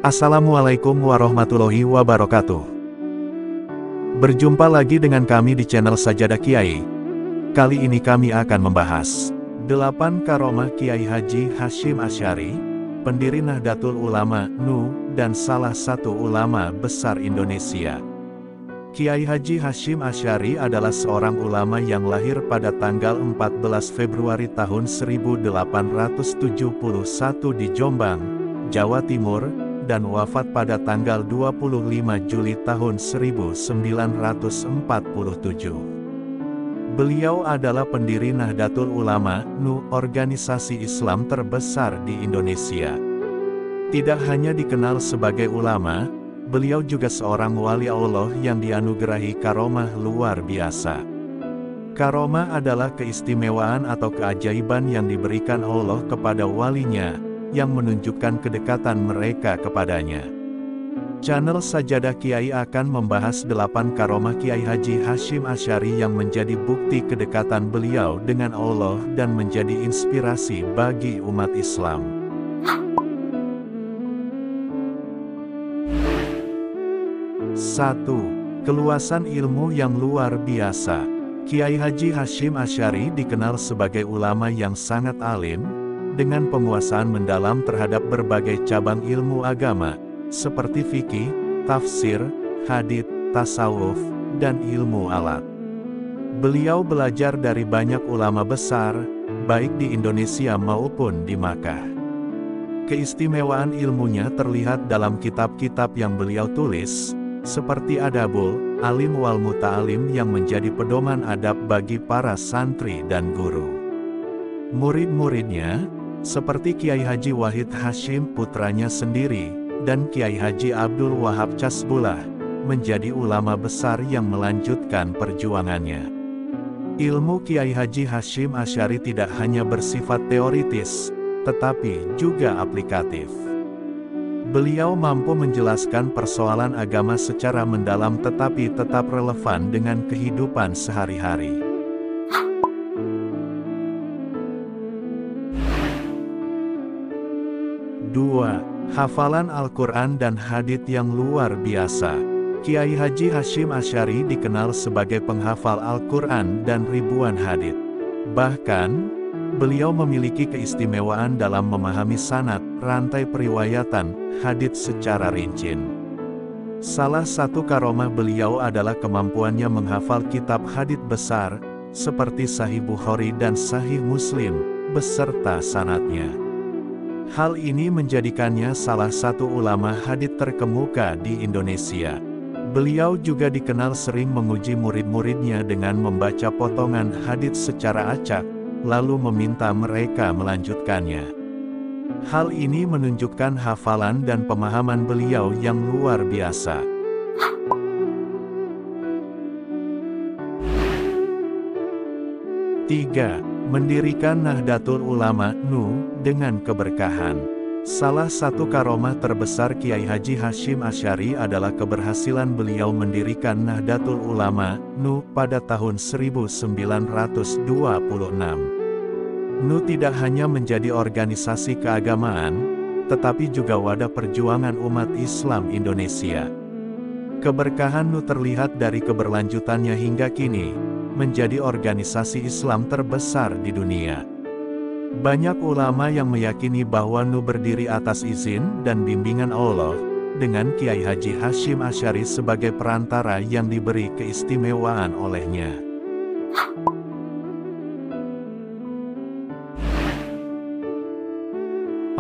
Assalamualaikum warahmatullahi wabarakatuh. Berjumpa lagi dengan kami di channel Sajadah Kiai. Kali ini kami akan membahas 8 karomah Kiai Haji Hasyim Asy'ari, pendiri Nahdlatul Ulama NU, dan salah satu ulama besar Indonesia. Kiai Haji Hasyim Asy'ari adalah seorang ulama yang lahir pada tanggal 14 Februari tahun 1871 di Jombang, Jawa Timur, dan wafat pada tanggal 25 Juli tahun 1947. Beliau adalah pendiri Nahdlatul Ulama NU, organisasi Islam terbesar di Indonesia. Tidak hanya dikenal sebagai ulama, beliau juga seorang wali Allah yang dianugerahi karomah luar biasa. Karomah adalah keistimewaan atau keajaiban yang diberikan Allah kepada walinya, yang menunjukkan kedekatan mereka kepadanya. Channel Sajadah Kiai akan membahas 8 karomah Kiai Haji Hasyim Asy'ari yang menjadi bukti kedekatan beliau dengan Allah dan menjadi inspirasi bagi umat Islam. Satu, keluasan ilmu yang luar biasa. Kiai Haji Hasyim Asy'ari dikenal sebagai ulama yang sangat alim, dengan penguasaan mendalam terhadap berbagai cabang ilmu agama, seperti fikih, tafsir, hadits, tasawuf, dan ilmu alat. Beliau belajar dari banyak ulama besar, baik di Indonesia maupun di Makkah. Keistimewaan ilmunya terlihat dalam kitab-kitab yang beliau tulis, seperti Adabul Alim wal Muta'alim yang menjadi pedoman adab bagi para santri dan guru. Murid-muridnya, seperti Kiai Haji Wahid Hasyim putranya sendiri, dan Kiai Haji Abdul Wahab Casbullah, menjadi ulama besar yang melanjutkan perjuangannya. Ilmu Kiai Haji Hasyim Asy'ari tidak hanya bersifat teoritis, tetapi juga aplikatif. Beliau mampu menjelaskan persoalan agama secara mendalam tetapi tetap relevan dengan kehidupan sehari-hari. 2. Hafalan Al-Quran dan hadits yang luar biasa. Kiai Haji Hasyim Asy'ari dikenal sebagai penghafal Al-Quran dan ribuan hadits. Bahkan, beliau memiliki keistimewaan dalam memahami sanad, rantai periwayatan, hadits secara rinci. Salah satu karomah beliau adalah kemampuannya menghafal kitab hadits besar, seperti Sahih Bukhari dan Sahih Muslim, beserta sanadnya. Hal ini menjadikannya salah satu ulama hadits terkemuka di Indonesia. Beliau juga dikenal sering menguji murid-muridnya dengan membaca potongan hadits secara acak, lalu meminta mereka melanjutkannya. Hal ini menunjukkan hafalan dan pemahaman beliau yang luar biasa. 3. Mendirikan Nahdlatul Ulama NU dengan keberkahan. Salah satu karomah terbesar Kiai Haji Hasyim Asy'ari adalah keberhasilan beliau mendirikan Nahdlatul Ulama NU pada tahun 1926. NU tidak hanya menjadi organisasi keagamaan, tetapi juga wadah perjuangan umat Islam Indonesia. Keberkahan NU terlihat dari keberlanjutannya hingga kini, menjadi organisasi Islam terbesar di dunia. Banyak ulama yang meyakini bahwa NU berdiri atas izin dan bimbingan Allah, dengan Kiai Haji Hasyim Asy'ari sebagai perantara yang diberi keistimewaan olehnya.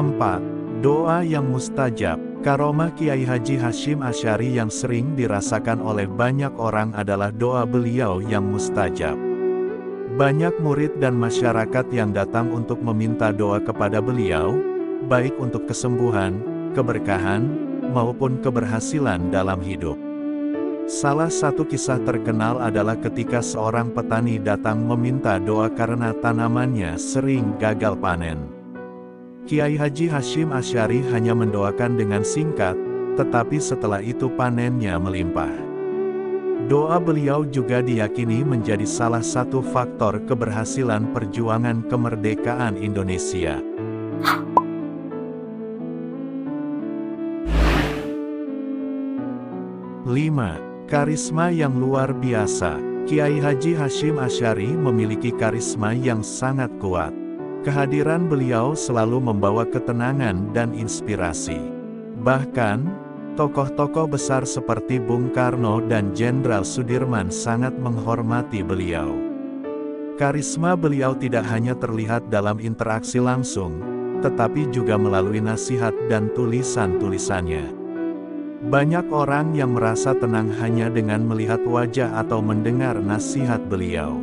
4. Doa yang mustajab. Karomah Kiai Haji Hasyim Asy'ari yang sering dirasakan oleh banyak orang adalah doa beliau yang mustajab. Banyak murid dan masyarakat yang datang untuk meminta doa kepada beliau, baik untuk kesembuhan, keberkahan, maupun keberhasilan dalam hidup. Salah satu kisah terkenal adalah ketika seorang petani datang meminta doa karena tanamannya sering gagal panen. Kiai Haji Hasyim Asy'ari hanya mendoakan dengan singkat, tetapi setelah itu panennya melimpah. Doa beliau juga diyakini menjadi salah satu faktor keberhasilan perjuangan kemerdekaan Indonesia. 5. Karisma yang luar biasa. Kiai Haji Hasyim Asy'ari memiliki karisma yang sangat kuat. Kehadiran beliau selalu membawa ketenangan dan inspirasi. Bahkan, tokoh-tokoh besar seperti Bung Karno dan Jenderal Sudirman sangat menghormati beliau. Karisma beliau tidak hanya terlihat dalam interaksi langsung, tetapi juga melalui nasihat dan tulisan-tulisannya. Banyak orang yang merasa tenang hanya dengan melihat wajah atau mendengar nasihat beliau.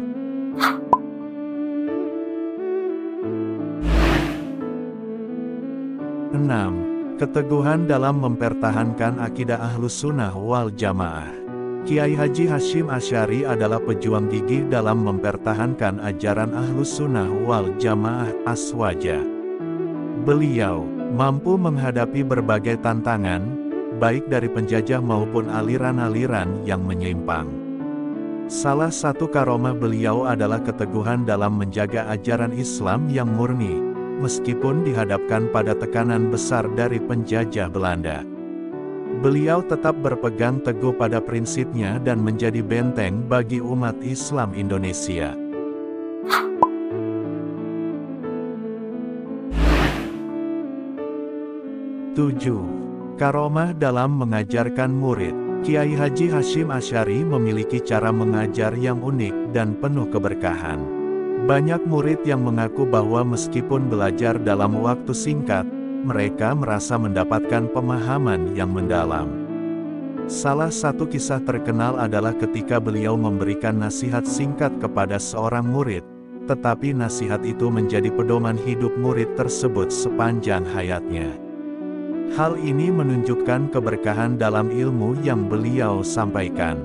Enam, keteguhan dalam mempertahankan akidah Ahlus Sunnah wal Jamaah. Kiai Haji Hasyim Asy'ari adalah pejuang gigih dalam mempertahankan ajaran Ahlus Sunnah wal Jamaah aswaja. Beliau mampu menghadapi berbagai tantangan, baik dari penjajah maupun aliran-aliran yang menyimpang. Salah satu karomah beliau adalah keteguhan dalam menjaga ajaran Islam yang murni, meskipun dihadapkan pada tekanan besar dari penjajah Belanda. Beliau tetap berpegang teguh pada prinsipnya dan menjadi benteng bagi umat Islam Indonesia. Tujuh, karomah dalam mengajarkan murid. Kiai Haji Hasyim Asy'ari memiliki cara mengajar yang unik dan penuh keberkahan. Banyak murid yang mengaku bahwa meskipun belajar dalam waktu singkat, mereka merasa mendapatkan pemahaman yang mendalam. Salah satu kisah terkenal adalah ketika beliau memberikan nasihat singkat kepada seorang murid, tetapi nasihat itu menjadi pedoman hidup murid tersebut sepanjang hayatnya. Hal ini menunjukkan keberkahan dalam ilmu yang beliau sampaikan.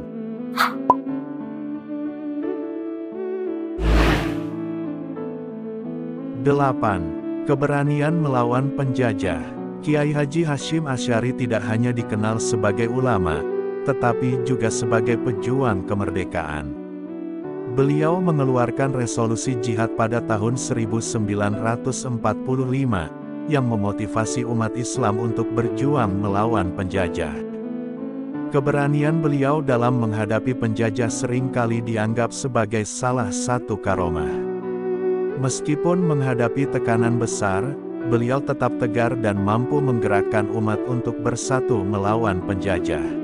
8. Keberanian melawan penjajah. Kiai Haji Hasyim Asy'ari tidak hanya dikenal sebagai ulama, tetapi juga sebagai pejuang kemerdekaan. Beliau mengeluarkan resolusi jihad pada tahun 1945, yang memotivasi umat Islam untuk berjuang melawan penjajah. Keberanian beliau dalam menghadapi penjajah seringkali dianggap sebagai salah satu karomah. Meskipun menghadapi tekanan besar, beliau tetap tegar dan mampu menggerakkan umat untuk bersatu melawan penjajah.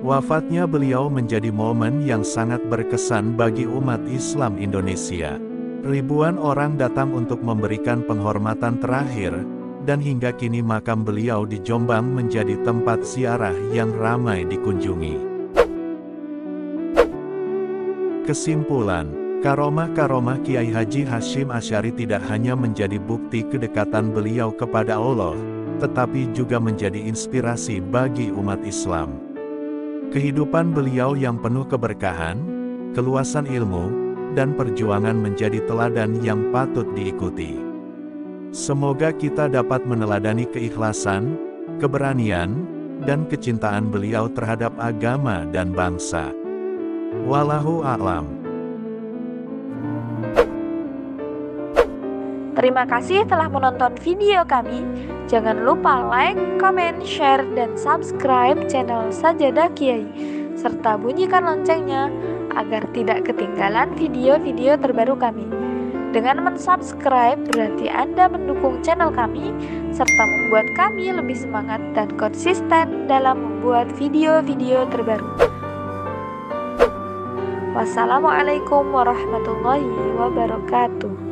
Wafatnya beliau menjadi momen yang sangat berkesan bagi umat Islam Indonesia. Ribuan orang datang untuk memberikan penghormatan terakhir, dan hingga kini makam beliau di Jombang menjadi tempat ziarah yang ramai dikunjungi. Kesimpulan, karomah-karomah Kiai Haji Hasyim Asy'ari tidak hanya menjadi bukti kedekatan beliau kepada Allah, tetapi juga menjadi inspirasi bagi umat Islam. Kehidupan beliau yang penuh keberkahan, keluasan ilmu, dan perjuangan menjadi teladan yang patut diikuti. Semoga kita dapat meneladani keikhlasan, keberanian, dan kecintaan beliau terhadap agama dan bangsa. Wallahu a'lam. Terima kasih telah menonton video kami. Jangan lupa like, comment, share, dan subscribe channel Sajadah Kiai, serta bunyikan loncengnya agar tidak ketinggalan video-video terbaru kami. Dengan mensubscribe berarti Anda mendukung channel kami, serta membuat kami lebih semangat dan konsisten dalam membuat video-video terbaru. Wassalamualaikum warahmatullahi wabarakatuh.